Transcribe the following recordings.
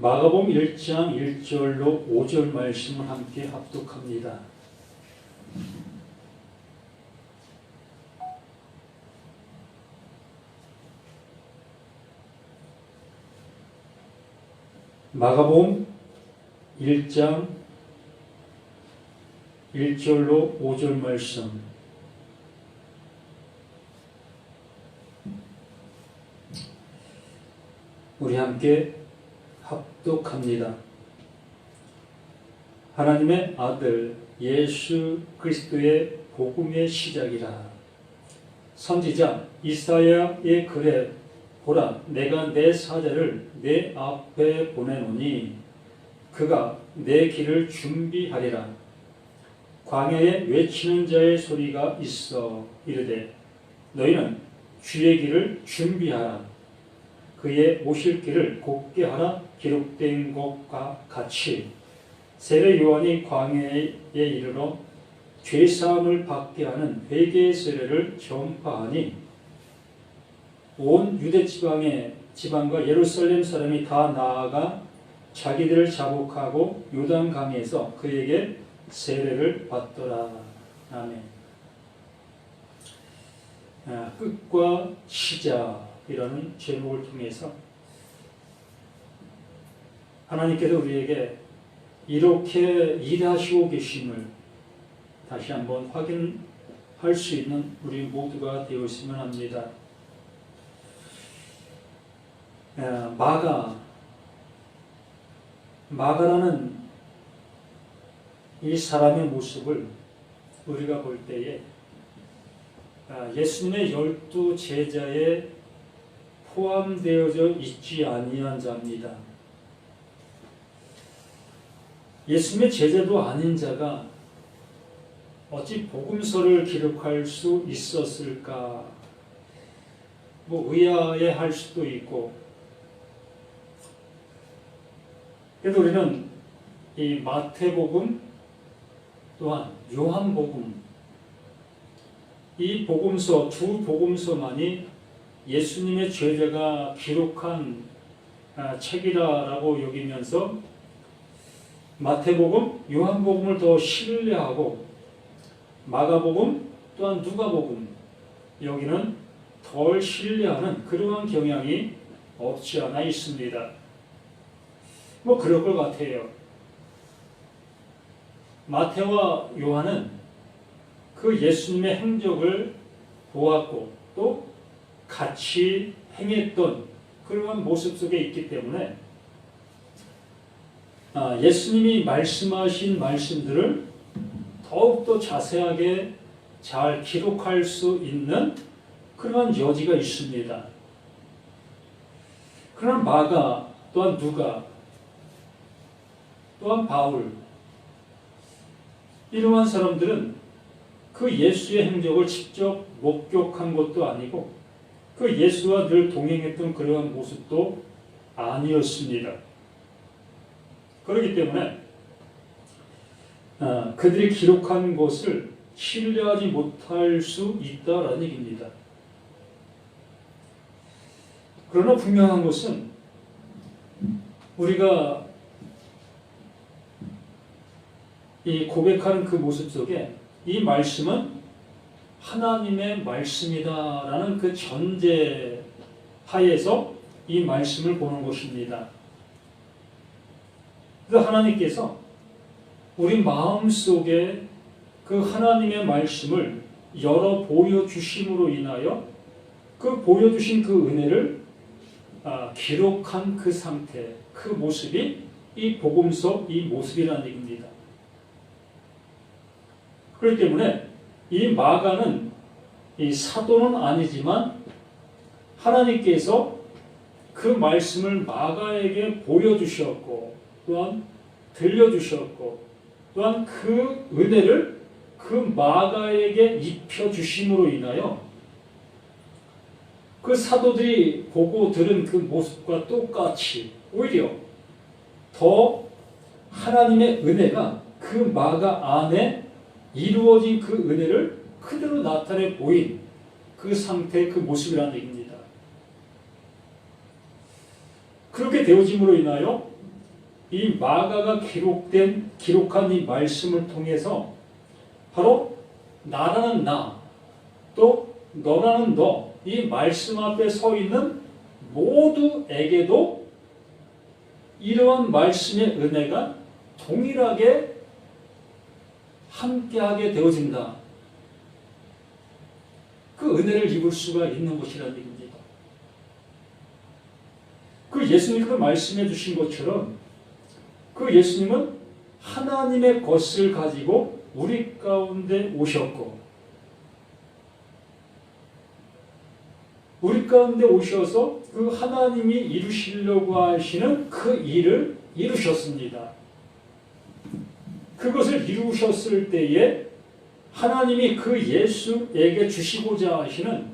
마가복음 1장 1절로 5절 말씀을 함께 합독합니다. 마가복음 1장 1절로 5절 말씀. 우리 함께 합독합니다. 하나님의 아들 예수 그리스도의 복음의 시작이라. 선지자 이사야의 글에 보라, 내가 내 사자를 내 앞에 보내노니 그가 내 길을 준비하리라. 광야에 외치는 자의 소리가 있어 이르되 너희는 주의 길을 준비하라. 그의 오실 길을 곧게 하라. 기록된 것과 같이 세례 요한이 광야에 이르러 죄사함을 받게 하는 회개의 세례를 전파하니 온 유대 지방과 예루살렘 사람이 다 나아가 자기들을 자복하고 요단강에서 그에게 세례를 받더라. 아멘. 끝과 시작이라는 제목을 통해서 하나님께서 우리에게 이렇게 일하시고 계심을 다시 한번 확인할 수 있는 우리 모두가 되었으면 합니다. 마가라는 이 사람의 모습을 우리가 볼 때에 예수님의 12 제자에 포함되어져 있지 아니한 자입니다. 예수님의 제자도 아닌 자가 어찌 복음서를 기록할 수 있었을까? 의아해할 수도 있고, 그래도 우리는 이 마태복음 또한 요한복음, 이 복음서, 두 복음서만이 예수님의 제자가 기록한 책이라고 여기면서 마태복음, 요한복음을 더 신뢰하고 마가복음 또한 누가복음, 여기는 덜 신뢰하는 그러한 경향이 없지 않아 있습니다. 그럴 것 같아요. 마태와 요한은 그 예수님의 행적을 보았고 또 같이 행했던 그러한 모습 속에 있기 때문에 예수님이 말씀하신 말씀들을 더욱더 자세하게 잘 기록할 수 있는 그러한 여지가 있습니다. 그러나 마가 또한 누가 또한 바울, 이러한 사람들은 그 예수의 행적을 직접 목격한 것도 아니고 그 예수와 늘 동행했던 그러한 모습도 아니었습니다. 그렇기 때문에 그들이 기록한 것을 신뢰하지 못할 수 있다라는 얘기입니다. 그러나 분명한 것은 우리가 이 고백하는 그 모습 속에 이 말씀은 하나님의 말씀이다라는 그 전제 하에서 이 말씀을 보는 것입니다. 그 하나님께서 우리 마음 속에 그 하나님의 말씀을 열어 보여주심으로 인하여 그 보여주신 그 은혜를 기록한 그 상태, 그 모습이 이 복음서 이 모습이라는 얘기입니다. 그렇기 때문에 이 마가는 이 사도는 아니지만 하나님께서 그 말씀을 마가에게 보여주셨고 또한 들려주셨고 또한 그 은혜를 그 마가에게 입혀주심으로 인하여 그 사도들이 보고 들은 그 모습과 똑같이 오히려 더 하나님의 은혜가 그 마가 안에 이루어진 그 은혜를 그대로 나타내 보인 그 상태, 그 모습이라는 얘기입니다. 그렇게 되어짐으로 인하여 이 마가가 기록한 이 말씀을 통해서 바로 나라는 나, 또 너라는 너, 이 말씀 앞에 서 있는 모두에게도 이러한 말씀의 은혜가 동일하게 함께하게 되어진다. 그 은혜를 입을 수가 있는 것이라는 얘기입니다. 그 예수님께서 말씀해 주신 것처럼 그 예수님은 하나님의 것을 가지고 우리 가운데 오셨고 우리 가운데 오셔서 그 하나님이 이루시려고 하시는 그 일을 이루셨습니다. 그것을 이루셨을 때에 하나님이 그 예수에게 주시고자 하시는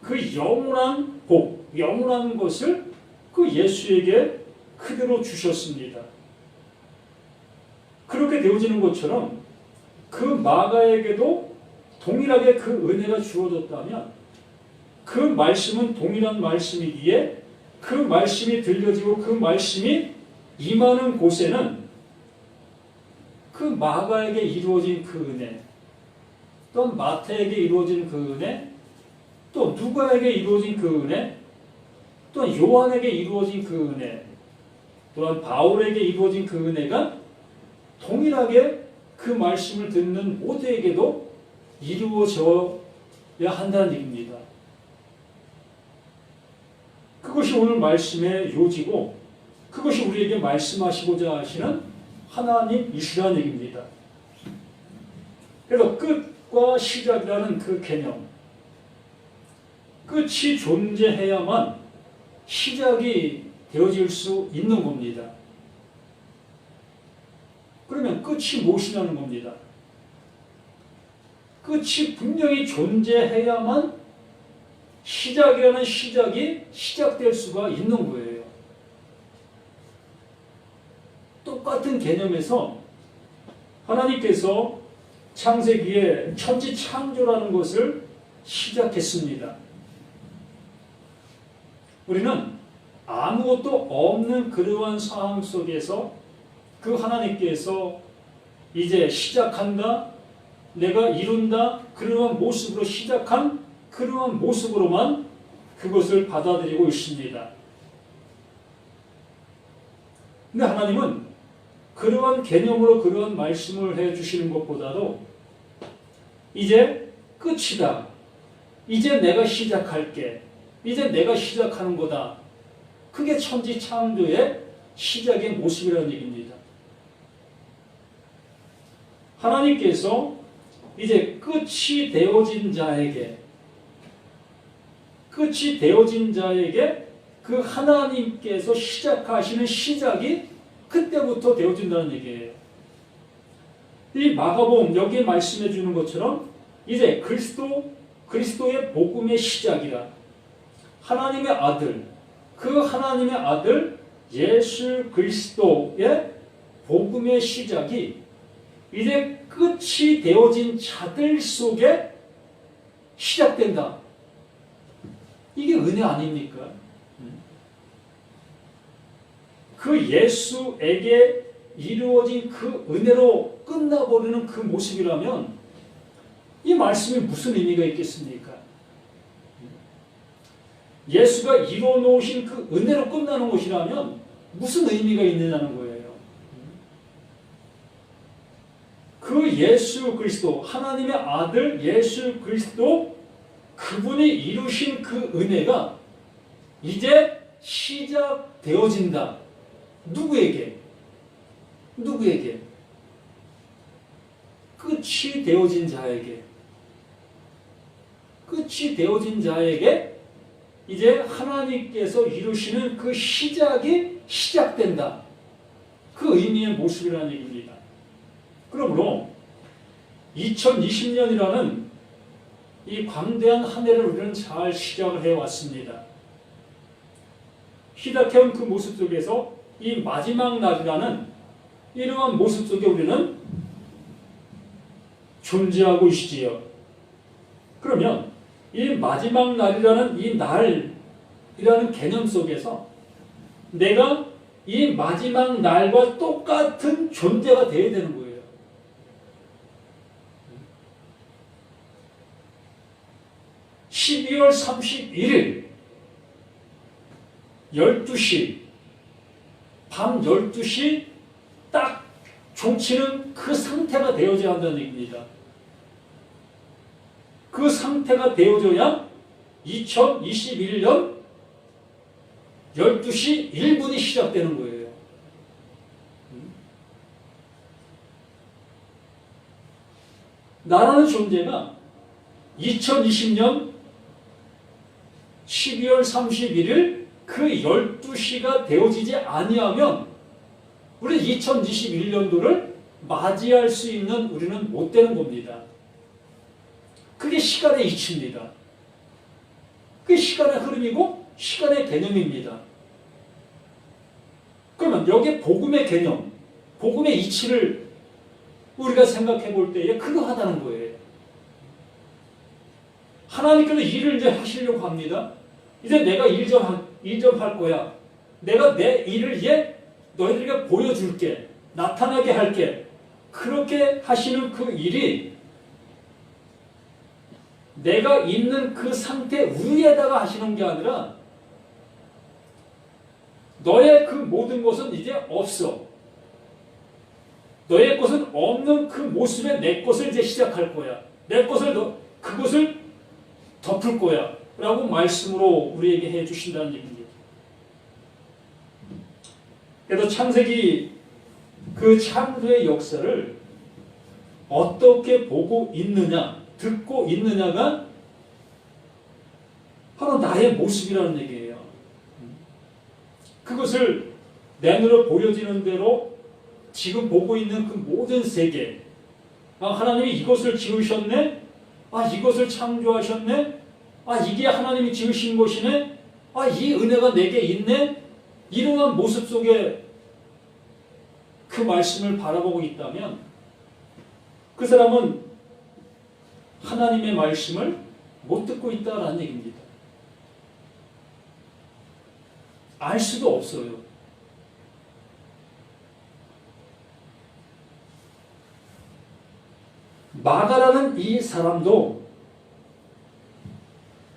그 영원한 복, 영원한 것을 그 예수에게 그대로 주셨습니다. 그렇게 되어지는 것처럼 그 마가에게도 동일하게 그 은혜가 주어졌다면 그 말씀은 동일한 말씀이기에 그 말씀이 들려지고 그 말씀이 임하는 곳에는 그 마가에게 이루어진 그 은혜, 또 마태에게 이루어진 그 은혜, 또 누가에게 이루어진 그 은혜, 또 요한에게 이루어진 그 은혜, 또한 바울에게 이루어진 그 은혜가 동일하게 그 말씀을 듣는 모두에게도 이루어져야 한다는 얘기입니다. 그것이 오늘 말씀의 요지고 그것이 우리에게 말씀하시고자 하시는 하나님이시라는 얘기입니다. 그래서 끝과 시작이라는 그 개념, 끝이 존재해야만 시작이 되어질 수 있는 겁니다. 그러면 끝이 무엇이냐는 겁니다. 끝이 분명히 존재해야만 시작이라는 시작이 시작될 수가 있는 거예요. 똑같은 개념에서 하나님께서 창세기에 천지 창조라는 것을 시작했습니다. 우리는 아무것도 없는 그러한 상황 속에서 그 하나님께서 이제 시작한다, 내가 이룬다, 그러한 모습으로 시작한 그러한 모습으로만 그것을 받아들이고 있습니다. 근데 하나님은 그러한 개념으로 그러한 말씀을 해주시는 것보다도 이제 끝이다. 이제 내가 시작할게. 이제 내가 시작하는 거다. 그게 천지 창조의 시작의 모습이라는 얘기입니다. 하나님께서 이제 끝이 되어진 자에게 그 하나님께서 시작하시는 시작이 그때부터 되어진다는 얘기예요. 이 마가복음 여기에 말씀해 주는 것처럼 이제 그리스도의 복음의 시작이라 하나님의 아들, 그 하나님의 아들 예수 그리스도의 복음의 시작이 이제 끝이 되어진 자들 속에 시작된다. 이게 은혜 아닙니까? 그 예수에게 이루어진 그 은혜로 끝나버리는 그 모습이라면 이 말씀이 무슨 의미가 있겠습니까? 예수가 이루어놓으신 그 은혜로 끝나는 것이라면 무슨 의미가 있느냐는 거예요. 그 예수 그리스도, 하나님의 아들 예수 그리스도, 그분이 이루신 그 은혜가 이제 시작되어진다. 누구에게? 끝이 되어진 자에게. 끝이 되어진 자에게 이제 하나님께서 이루시는 그 시작이 시작된다. 그 의미의 모습이라는 얘기입니다. 그러므로 2020년이라는 이 광대한 한 해를 우리는 잘 시작을 해왔습니다. 시작해온 그 모습 속에서 이 마지막 날이라는 이러한 모습 속에 우리는 존재하고 있지요. 그러면 이 마지막 날이라는 이 날이라는 개념 속에서 내가 이 마지막 날과 똑같은 존재가 되어야 되는 거예요. 12월 31일 12시 밤 12시 딱 종치는 그 상태가 되어져야 한다는 얘기입니다. 그 상태가 되어져야 2021년 12시 1분이 시작되는 거예요. 나라는 존재가 2020년 12월 31일 그 12시가 되어지지 아니하면 우리 2021년도를 맞이할 수 있는 우리는 못 되는 겁니다. 그게 시간의 이치입니다. 그게 시간의 흐름이고 시간의 개념입니다. 그러면 여기에 복음의 개념, 복음의 이치를 우리가 생각해 볼 때에 그러하다는 거예요. 하나님께서 일을 이제 하시려고 합니다. 이제 내가 일 좀 할 거야. 내가 내 일을 이제 너희들에게 보여줄게. 나타나게 할게. 그렇게 하시는 그 일이 내가 있는 그 상태 위에다가 하시는 게 아니라 너의 그 모든 것은 이제 없어. 너의 것은 없는 그 모습에 내 것을 이제 시작할 거야. 내 것을 그것을 덮을 거야. 라고 말씀으로 우리에게 해 주신다는 얘기입니다. 그래서 창세기 그 창조의 역사를 어떻게 보고 있느냐, 듣고 있느냐가 바로 나의 모습이라는 얘기예요. 그것을 내 눈으로 보여지는 대로 지금 보고 있는 그 모든 세계, 하나님이 이것을 지으셨네? 이것을 창조하셨네? 이게 하나님이 지으신 것이네? 이 은혜가 내게 있네? 이러한 모습 속에 그 말씀을 바라보고 있다면 그 사람은 하나님의 말씀을 못 듣고 있다라는 얘기입니다. 알 수도 없어요. 마가라는 이 사람도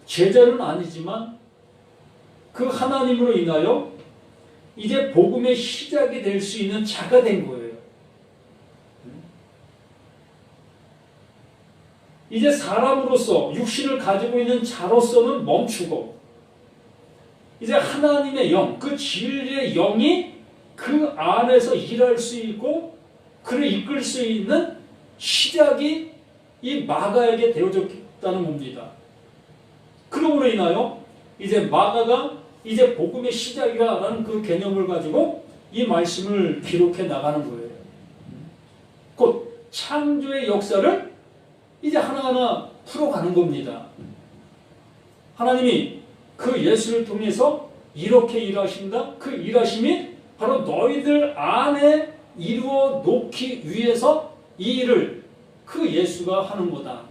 제자는 아니지만 그 하나님으로 인하여 이제 복음의 시작이 될 수 있는 자가 된 거예요. 이제 사람으로서 육신을 가지고 있는 자로서는 멈추고 이제 하나님의 영, 그 진리의 영이 그 안에서 일할 수 있고 그를 이끌 수 있는 시작이 이 마가에게 되어졌다는 겁니다. 그러므로 인하여 이제 마가가 이제 복음의 시작이라는 그 개념을 가지고 이 말씀을 기록해 나가는 거예요. 곧 창조의 역사를 이제 하나하나 풀어가는 겁니다. 하나님이 그 예수를 통해서 이렇게 일하신다. 그 일하심이 바로 너희들 안에 이루어 놓기 위해서 이 일을 그 예수가 하는 거다.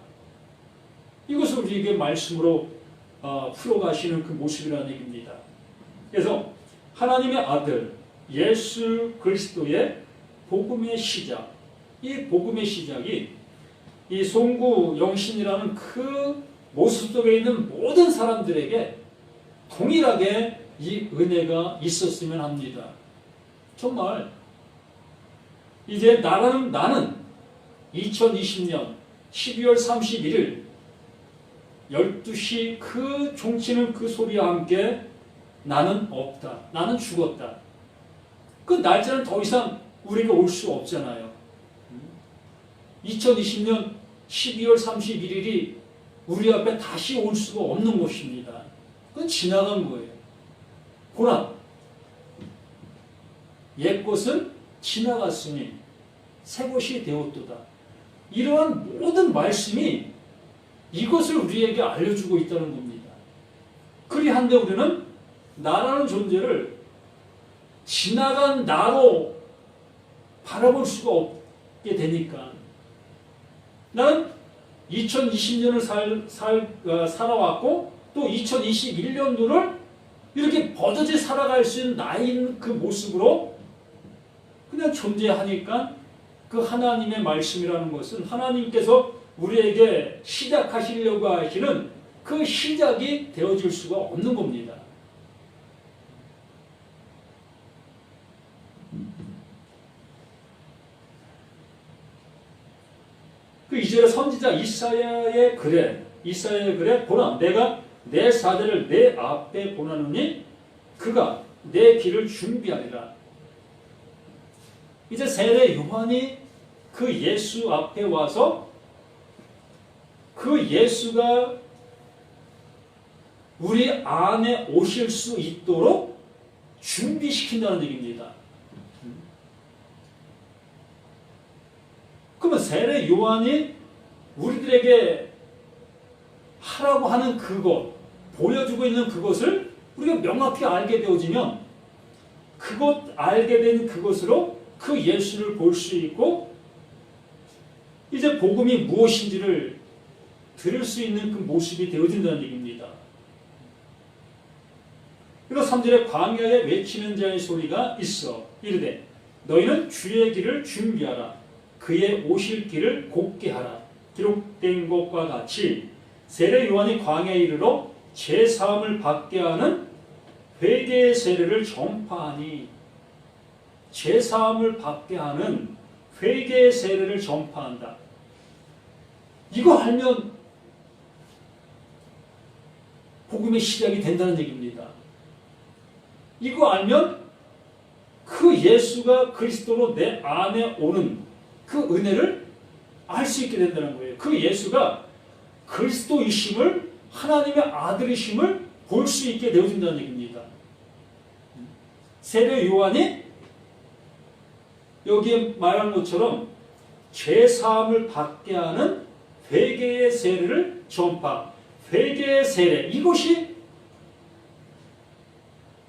이것을 우리에게 말씀으로 풀어가시는 그 모습이라는 얘기입니다. 그래서 하나님의 아들 예수 그리스도의 복음의 시작, 이 복음의 시작이 이 송구 영신이라는 그 모습 속에 있는 모든 사람들에게 동일하게 이 은혜가 있었으면 합니다. 정말 이제 나는 2020년 12월 31일 12시 그 종치는 그 소리와 함께 나는 없다. 나는 죽었다. 그 날짜는 더 이상 우리가 올 수 없잖아요. 2020년 12월 31일이 우리 앞에 다시 올 수가 없는 것입니다. 그건 지나간 거예요. 보라, 옛 것은 지나갔으니 새 것이 되었도다. 이러한 모든 말씀이 이것을 우리에게 알려주고 있다는 겁니다. 그리한데 우리는 나라는 존재를 지나간 나로 바라볼 수가 없게 되니까 나는 2020년을 살아왔고 또 2021년도를 이렇게 버젓이 살아갈 수 있는 나인 그 모습으로 그냥 존재하니까 그 하나님의 말씀이라는 것은 하나님께서 우리에게 시작하시려고 하시는 그 시작이 되어질 수가 없는 겁니다. 그 2절에 선지자 이사야의 글에 보라 내가 내 사대를 내 앞에 보내노니 그가 내 길을 준비하리라. 이제 세례 요한이 그 예수 앞에 와서 그 예수가 우리 안에 오실 수 있도록 준비시킨다는 얘기입니다. 그러면 세례 요한이 우리들에게 하라고 하는 그것, 보여주고 있는 그것을 우리가 명확히 알게 되어지면 알게 된 그것으로 그 예수를 볼 수 있고 이제 복음이 무엇인지를 들을 수 있는 그 모습이 되어진다는 얘기입니다. 그리고 3절에 광야에 외치는 자의 소리가 있어 이르되 너희는 주의 길을 준비하라 그의 오실 길을 곱게 하라. 기록된 것과 같이 세례 요한이 광야에 이르러 죄사함을 받게 하는 회개의 세례를 전파하니 죄사함을 받게 하는 회개의 세례를 전파한다. 이거 알면 복음의 시작이 된다는 얘기입니다. 이거 알면 그 예수가 그리스도로 내 안에 오는 그 은혜를 알 수 있게 된다는 거예요. 그 예수가 그리스도이심을 하나님의 아들이심을 볼 수 있게 되어진다는 얘기입니다. 세례 요한이 여기에 말한 것처럼 죄사함을 받게 하는 회개의 세례를 전파, 회개의 세례 이것이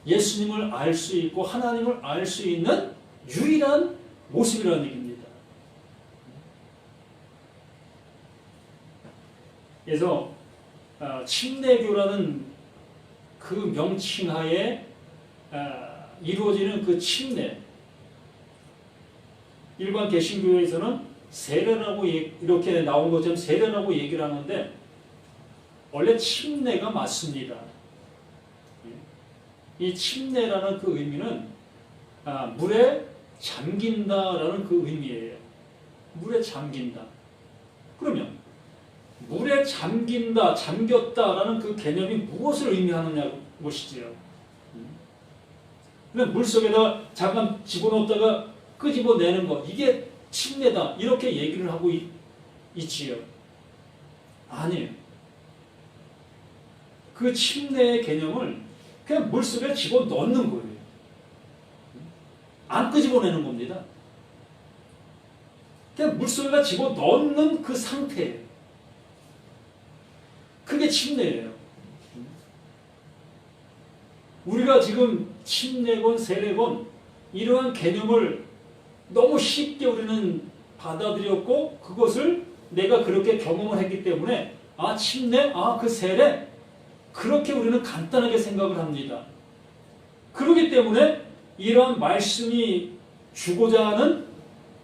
예수님을 알 수 있고 하나님을 알 수 있는 유일한 모습이라는 얘기입니다. 그래서 침례교라는 그 명칭하에 이루어지는 그 침례, 일반 개신교에서는 세례라고 이렇게 나온 것처럼 세례라고 얘기를 하는데 원래 침례가 맞습니다. 이 침례라는 그 의미는 물에 잠긴다라는 그 의미예요. 물에 잠긴다. 그러면 물에 잠긴다, 잠겼다라는 그 개념이 무엇을 의미하느냐 것이지요. 그냥 물 속에다 잠깐 집어넣었다가 끄집어내는 것, 이게 침례다 이렇게 얘기를 하고 있지요. 아니에요. 그 침례의 개념을 그냥 물 속에 집어넣는 거예요. 안 끄집어내는 겁니다. 그냥 물 속에다 집어넣는 그 상태예요. 그게 침례예요. 우리가 지금 침례건 세례건 이러한 개념을 너무 쉽게 우리는 받아들였고 그것을 내가 그렇게 경험을 했기 때문에 침례, 그 세례 그렇게 우리는 간단하게 생각을 합니다. 그렇기 때문에 이러한 말씀이 주고자 하는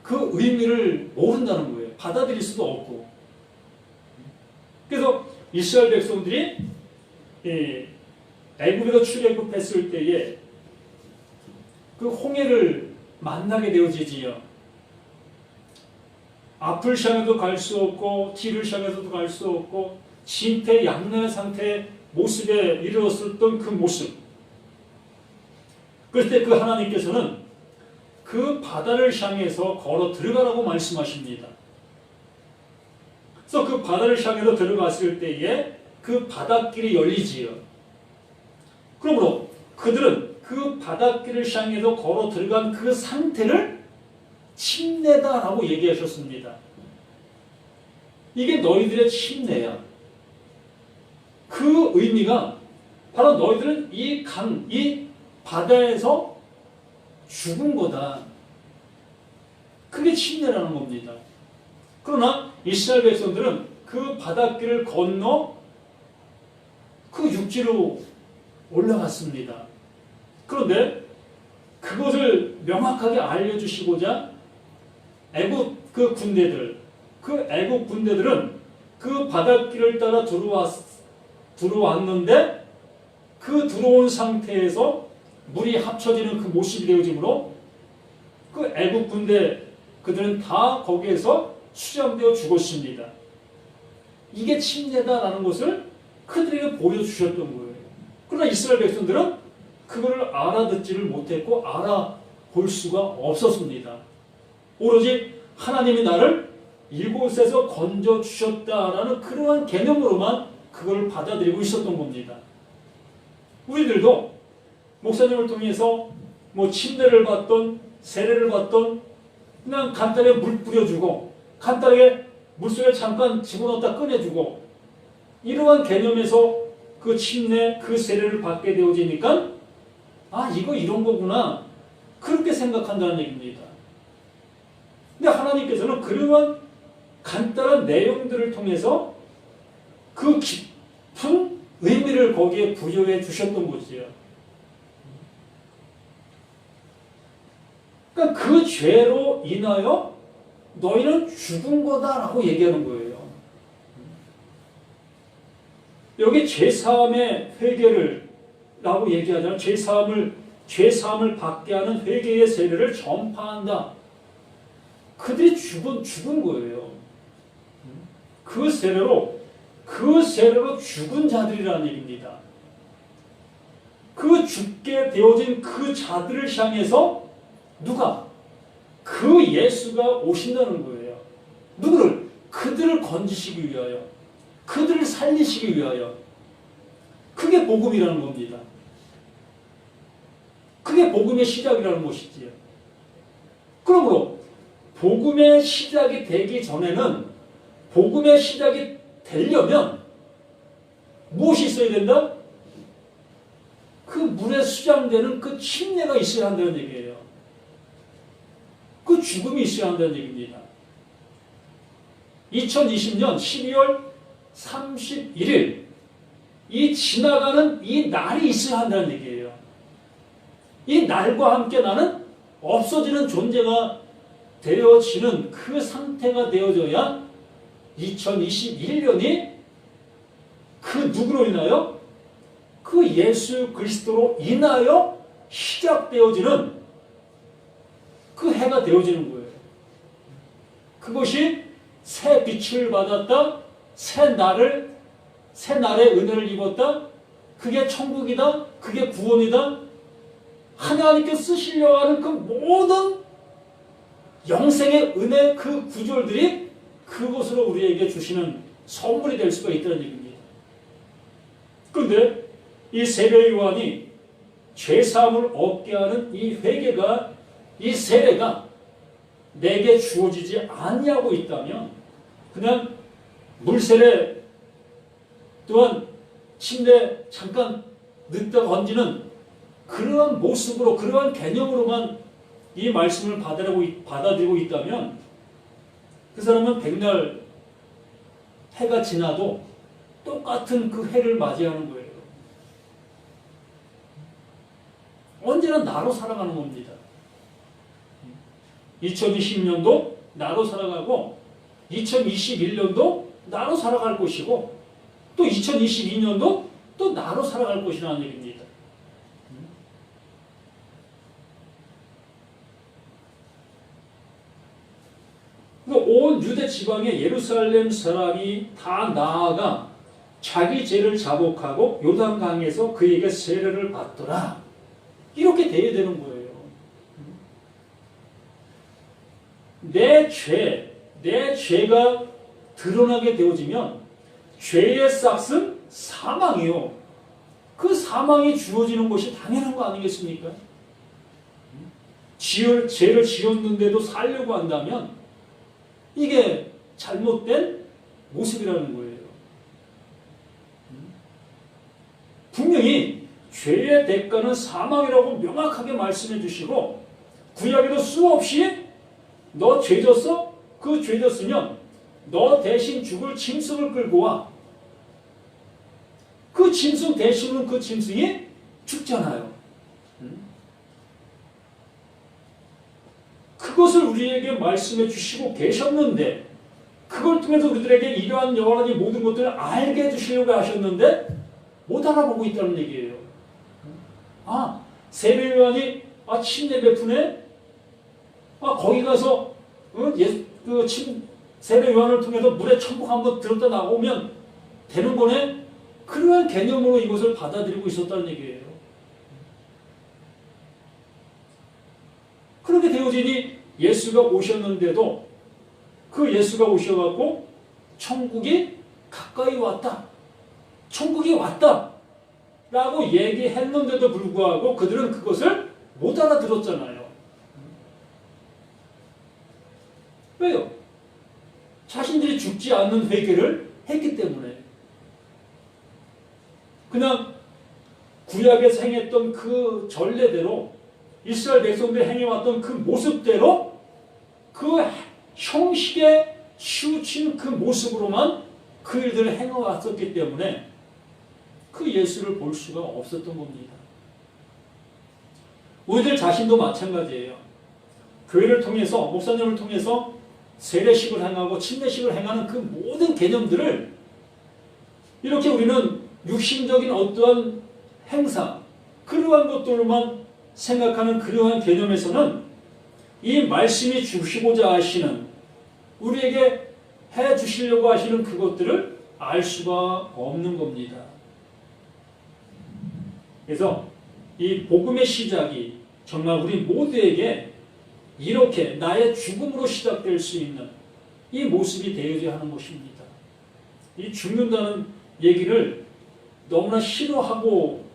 그 의미를 모른다는 거예요. 받아들일 수도 없고. 그래서 이스라엘 백성들이 애굽에서 출애굽했을 때에 그 홍해를 만나게 되어지지요. 앞을 향해도 갈 수 없고 뒤를 향해서도 갈 수 없고 진퇴양난의 상태의 모습에 이르렀었던 그 모습. 그럴 때 그 하나님께서는 그 바다를 향해서 걸어 들어가라고 말씀하십니다. 그래서 그 바다를 향해서 들어갔을 때에 그 바닷길이 열리지요. 그러므로 그들은 그 바닷길을 향해서 걸어 들어간 그 상태를 침례다라고 얘기하셨습니다. 이게 너희들의 침례야. 그 의미가 바로 너희들은 이 바다에서 죽은 거다. 그게 침례라는 겁니다. 그러나 이스라엘 백성들은 그 바닷길을 건너 그 육지로 올라갔습니다. 그런데 그것을 명확하게 알려주시고자 애국 그 애국 군대들은 그 바닷길을 따라 들어왔는데 그 들어온 상태에서 물이 합쳐지는 그 모습이 되어지므로 그 애국 군대 그들은 다 거기에서 수장되어 죽었습니다. 이게 침례다라는 것을 그들에게 보여주셨던 거예요. 그러나 이스라엘 백성들은 그거를 알아듣지를 못했고 알아볼 수가 없었습니다. 오로지 하나님이 나를 이곳에서 건져주셨다라는 그러한 개념으로만 그걸 받아들이고 있었던 겁니다. 우리들도 목사님을 통해서 뭐 침례를 받던 세례를 받던 그냥 간단하게 물 뿌려주고 간단하게 물속에 잠깐 집어넣었다 꺼내주고 이러한 개념에서 그 침례 그 세례를 받게 되어지니까 이거 이런 거구나 그렇게 생각한다는 얘기입니다. 근데 하나님께서는 그러한 간단한 내용들을 통해서 그 깊은 의미를 거기에 부여해 주셨던 거지요. 그러니까 그 죄로 인하여 너희는 죽은 거다라고 얘기하는 거예요. 여기 죄사함의 회개를 라고 얘기하잖아요. 죄사함을 받게 하는 회개의 세례를 전파한다. 그들이 죽은 거예요. 그 세례로 죽은 자들이라는 얘기입니다. 그 죽게 되어진 그 자들을 향해서 누가? 그 예수가 오신다는 거예요. 누구를? 그들을 건지시기 위하여, 그들을 살리시기 위하여. 그게 복음이라는 겁니다. 그게 복음의 시작이라는 것이지요. 그러므로 복음의 시작이 되기 전에는 복음의 시작이 되려면 무엇이 있어야 된다? 그 물에 수장되는 그 침례가 있어야 한다는 얘기예요. 그 죽음이 있어야 한다는 얘기입니다. 2020년 12월 31일 이 지나가는 이 날이 있어야 한다는 얘기예요. 이 날과 함께 나는 없어지는 존재가 되어지는 그 상태가 되어져야 2021년이 그 누구로 인하여? 그 예수 그리스도로 인하여 시작되어지는 그 해가 되어지는 거예요. 그것이 새 빛을 받았다, 새 날의 은혜를 입었다, 그게 천국이다, 그게 구원이다, 하나님께서 쓰시려고 하는 그 모든 영생의 은혜 그 구절들이 그것으로 우리에게 주시는 선물이 될 수가 있다는 얘기입니다. 그런데 이 세례 요한이 죄사함을 얻게 하는 이 회개가, 이 세례가 내게 주어지지 아니하고 있다면 그냥 물세례 또한 침례 잠깐 늦다 건지는 그러한 모습으로 그러한 개념으로만 이 말씀을 받아들이고 있다면 그 사람은 백날 해가 지나도 똑같은 그 해를 맞이하는 거예요. 언제나 나로 살아가는 겁니다. 2020년도 나로 살아가고 2021년도 나로 살아갈 것이고 또 2022년도 또 나로 살아갈 것이라는 얘기입니다. 온 유대 지방의 예루살렘 사람이 다 나아가 자기 죄를 자복하고 요단강에서 그에게 세례를 받더라. 이렇게 돼야 되는 거예요. 내 죄가 드러나게 되어지면 죄의 싹은 사망이요. 그 사망이 주어지는 것이 당연한 거 아니겠습니까? 죄를 지었는데도 살려고 한다면 이게 잘못된 모습이라는 거예요. 분명히 죄의 대가는 사망이라고 명확하게 말씀해 주시고 구약에도 수없이 너 죄졌어? 그 죄졌으면 너 대신 죽을 짐승을 끌고 와. 그 짐승 대신은 그 짐승이 죽잖아요. 그것을 우리에게 말씀해 주시고 계셨는데 그걸 통해서 우리들에게 이러한 여러 가지 모든 것들을 알게 해주시려고 하셨는데 못 알아보고 있다는 얘기예요. 세례 요한이 침례 베푸네? 거기 가서 세례 요한을 통해서 물에 천국 한번 들었다 나오면 되는 거네? 그러한 개념으로 이것을 받아들이고 있었다는 얘기예요. 그렇게 되어지니 예수가 오셨는데도 그 예수가 오셔갖고 천국이 가까이 왔다. 천국이 왔다. 라고 얘기했는데도 불구하고 그들은 그것을 못 알아들었잖아요. 왜요? 자신들이 죽지 않는 회개를 했기 때문에. 그냥 구약에서 행했던 그 전례대로 이스라엘 백성들이 행해왔던 그 모습대로 그 형식에 치우친 그 모습으로만 그 일들을 행해왔었기 때문에 그 예수를 볼 수가 없었던 겁니다. 우리들 자신도 마찬가지예요. 교회를 통해서, 목사님을 통해서 세례식을 행하고 침례식을 행하는 그 모든 개념들을 이렇게 우리는 육신적인 어떠한 행사, 그러한 것들로만 생각하는 그러한 개념에서는 이 말씀이 주시고자 하시는, 우리에게 해 주시려고 하시는 그것들을 알 수가 없는 겁니다. 그래서 이 복음의 시작이 정말 우리 모두에게 이렇게 나의 죽음으로 시작될 수 있는 이 모습이 되어야 하는 것입니다. 이 죽는다는 얘기를 너무나 싫어하고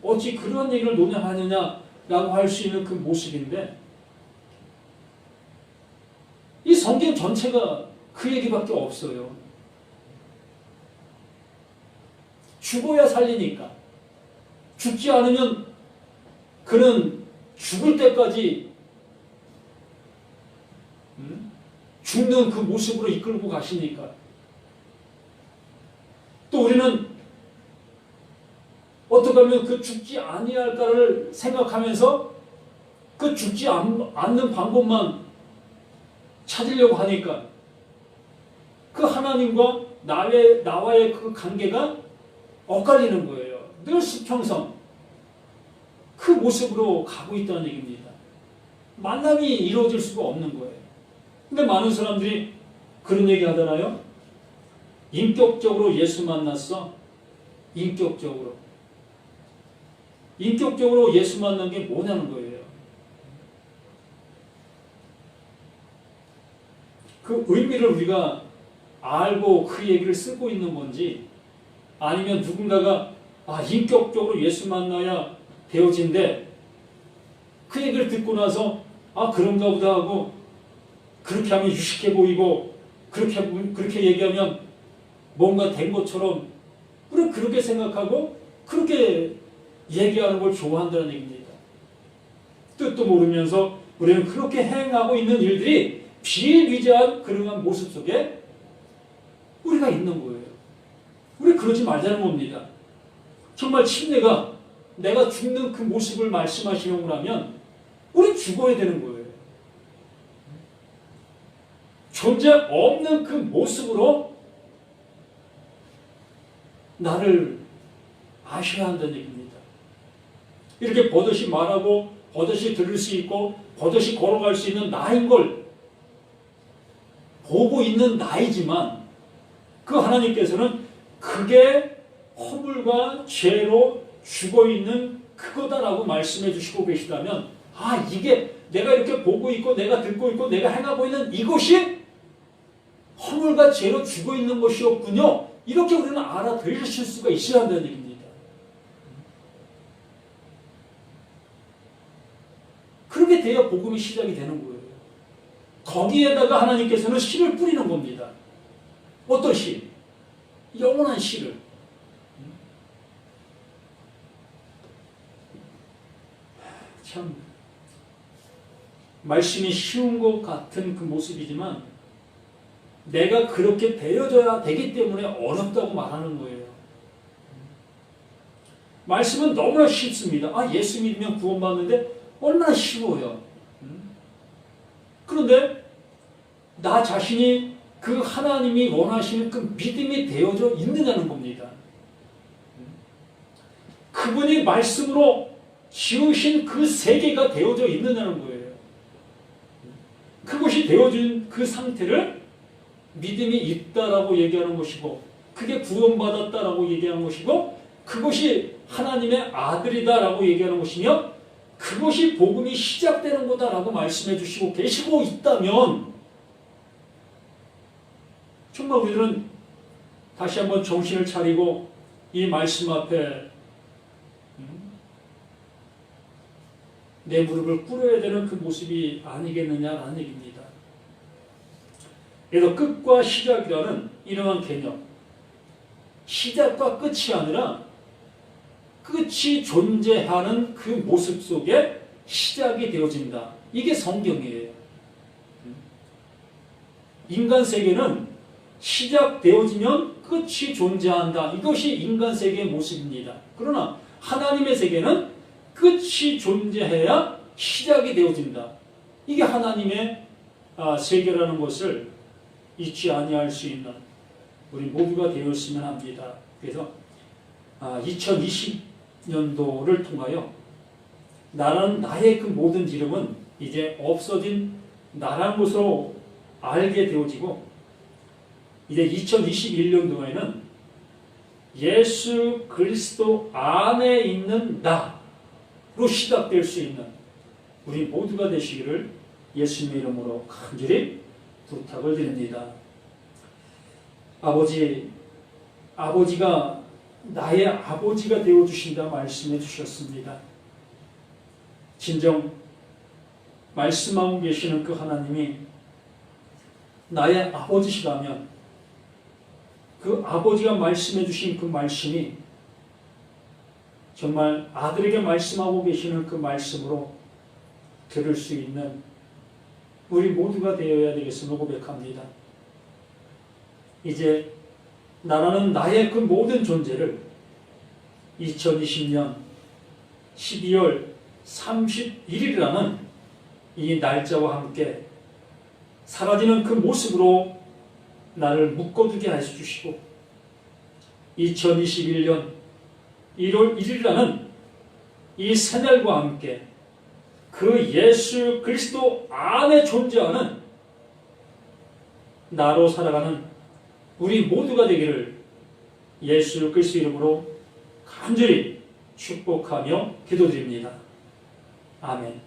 어찌 그런 얘기를 논하느냐라고 할 수 있는 그 모습인데 이 성경 전체가 그 얘기밖에 없어요. 죽어야 살리니까. 죽지 않으면 그는 죽을 때까지 죽는 그 모습으로 이끌고 가시니까. 또 우리는 어떻게 하면 그 죽지 아니할까를 생각하면서 그 죽지 않는 방법만 찾으려고 하니까 그 하나님과 나와의 그 관계가 엇갈리는 거예요. 늘 수평선 그 모습으로 가고 있다는 얘기입니다. 만남이 이루어질 수가 없는 거예요. 근데 많은 사람들이 그런 얘기 하잖아요. 인격적으로 예수 만났어. 인격적으로 예수 만난 게 뭐냐는 거예요. 그 의미를 우리가 알고 그 얘기를 쓰고 있는 건지, 아니면 누군가가 인격적으로 예수 만나야 되어진대, 그 얘기를 듣고 나서 그런가 보다 하고, 그렇게 하면 유식해 보이고 그렇게 얘기하면 뭔가 된 것처럼 우리는 그렇게 생각하고 그렇게 얘기하는 걸 좋아한다는 얘기입니다. 뜻도 모르면서 우리는 그렇게 행하고 있는 일들이 비일비재한 그러한 모습 속에 우리가 있는 거예요. 우리 그러지 말자는 겁니다. 정말 침례가 내가 죽는 그 모습을 말씀하시는 거라면 우리 죽어야 되는 거예요. 존재 없는 그 모습으로 나를 아셔야 한다는 얘기입니다. 이렇게 버젓이 말하고 버젓이 들을 수 있고 버젓이 걸어갈 수 있는 나인 걸 보고 있는 나이지만 그 하나님께서는 그게 허물과 죄로 죽어있는 그거다라고 말씀해 주시고 계시다면 이게 내가 이렇게 보고 있고 내가 듣고 있고 내가 행하고 있는 이것이 허물과 죄로 죽어있는 것이었군요. 이렇게 우리는 알아들으실 수가 있어야 한다는 얘기입니다. 그렇게 돼야 복음이 시작이 되는 거예요. 거기에다가 하나님께서는 씨를 뿌리는 겁니다. 어떤 씨? 영원한 씨를. 참 말씀이 쉬운 것 같은 그 모습이지만 내가 그렇게 되어져야 되기 때문에 어렵다고 말하는 거예요. 말씀은 너무나 쉽습니다. 예수 믿으면 구원받는데 얼마나 쉬워요. 그런데 나 자신이 그 하나님이 원하시는 그 믿음이 되어져 있느냐는 겁니다. 그분이 말씀으로 지으신 그 세계가 되어져 있느냐는 거예요. 그것이 되어진 그 상태를 믿음이 있다라고 얘기하는 것이고, 그게 구원받았다라고 얘기하는 것이고, 그것이 하나님의 아들이다라고 얘기하는 것이며, 그것이 복음이 시작되는 거다라고 말씀해 주시고 계시고 있다면, 정말 우리들은 다시 한번 정신을 차리고 이 말씀 앞에 내 무릎을 꿇어야 되는 그 모습이 아니겠느냐라는 얘기입니다. 그래서 끝과 시작이라는 이러한 개념, 시작과 끝이 아니라 끝이 존재하는 그 모습 속에 시작이 되어진다. 이게 성경이에요. 인간 세계는 시작되어지면 끝이 존재한다. 이것이 인간 세계의 모습입니다. 그러나 하나님의 세계는 끝이 존재해야 시작이 되어진다. 이게 하나님의 세계라는 것을 잊지 아니할 수 있는 우리 모두가 되었으면 합니다. 그래서 2020년도를 통하여 나라는 나의 그 모든 이름은 이제 없어진 나라는 것으로 알게 되어지고, 이제 2021년도에는 예수 그리스도 안에 있는 나로 시작될 수 있는 우리 모두가 되시기를 예수님의 이름으로 간절히 부탁을 드립니다. 아버지가 나의 아버지가 되어주신다 말씀해 주셨습니다. 진정 말씀하고 계시는 그 하나님이 나의 아버지시라면 그 아버지가 말씀해 주신 그 말씀이 정말 아들에게 말씀하고 계시는 그 말씀으로 들을 수 있는 우리 모두가 되어야 되겠음을 고백합니다. 이제 나라는 나의 그 모든 존재를 2020년 12월 31일이라는 이 날짜와 함께 사라지는 그 모습으로 나를 묶어두게 하여 주시고, 2021년 1월 1일이라는 이 새날과 함께 그 예수 그리스도 안에 존재하는 나로 살아가는 우리 모두가 되기를 예수 그리스도 이름으로 간절히 축복하며 기도드립니다. 아멘.